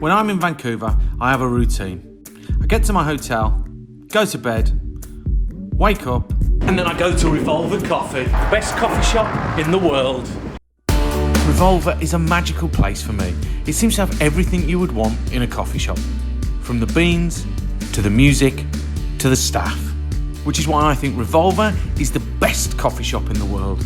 When I'm in Vancouver, I have a routine. I get to my hotel, go to bed, wake up, and then I go to Revolver Coffee, the best coffee shop in the world. Revolver is a magical place for me. It seems to have everything you would want in a coffee shop. From the beans, to the music, to the staff. Which is why I think Revolver is the best coffee shop in the world.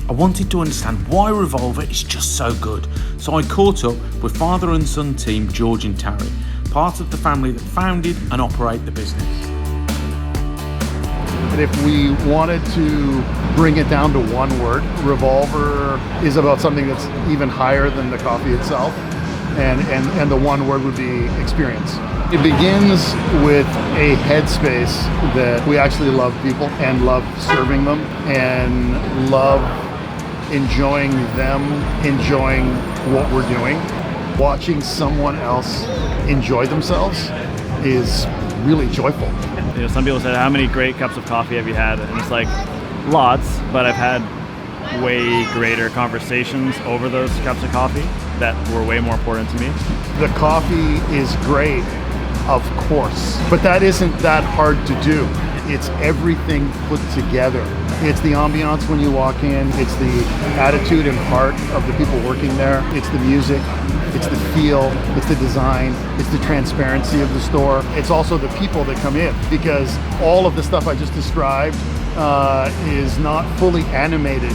I wanted to understand why Revolver is just so good, so I caught up with father and son team George and Terry, part of the family that founded and operate the business. And if we wanted to bring it down to one word, Revolver is about something that's even higher than the coffee itself, and the one word would be experience. It begins with a headspace that we actually love people and love serving them and love enjoying them, enjoying what we're doing. Watching someone else enjoy themselves is really joyful. You know, some people say, how many great cups of coffee have you had? And it's like, lots, but I've had way greater conversations over those cups of coffee that were way more important to me. The coffee is great, of course, but that isn't that hard to do. It's everything put together. It's the ambiance when you walk in, it's the attitude and heart of the people working there, it's the music, it's the feel, it's the design, it's the transparency of the store. It's also the people that come in, because all of the stuff I just described is not fully animated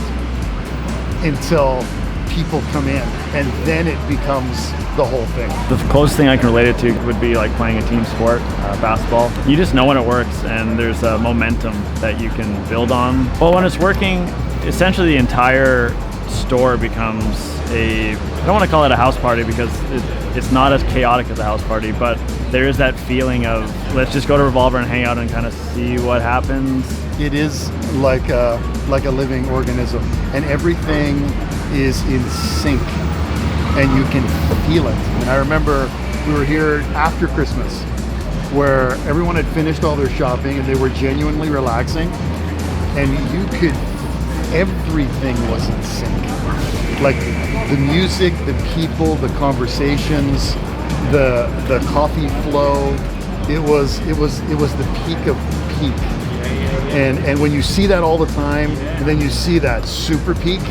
until people come in, and then it becomes the whole thing. The closest thing I can relate it to would be like playing a team sport, basketball. You just know when it works, and there's a momentum that you can build on. Well, when it's working, essentially the entire store becomes I don't want to call it a house party because it's not as chaotic as a house party, but there is that feeling of, let's just go to Revolver and hang out and kind of see what happens. It is like a living organism, and everything is in sync, and you can feel it. And I remember we were here after Christmas, where everyone had finished all their shopping and they were genuinely relaxing, and everything was in sync. Like the music, the people, the conversations, the coffee flow. It was the peak of peak. And when you see that all the time, and then you see that super peak,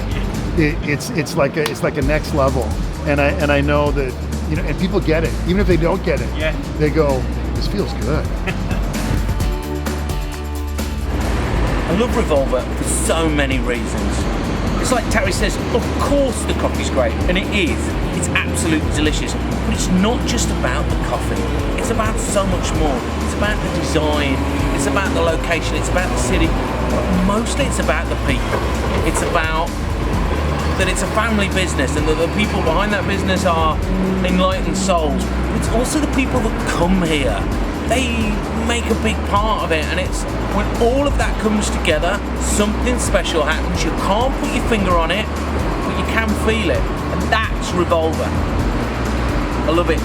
it's like a next level. And I know that, you know, and people get it. Even if they don't get it, they go, this feels good. I love Revolver for so many reasons. It's like Terry says, of course the coffee's great, and it is. It's absolutely delicious. But it's not just about the coffee. It's about so much more. It's about the design, it's about the location, it's about the city, but mostly it's about the people. It's about that it's a family business, and that the people behind that business are enlightened souls. But it's also the people that come here. They make a big part of it, and it's when all of that comes together, something special happens. You can't put your finger on it, but you can feel it, and that's Revolver. I love it.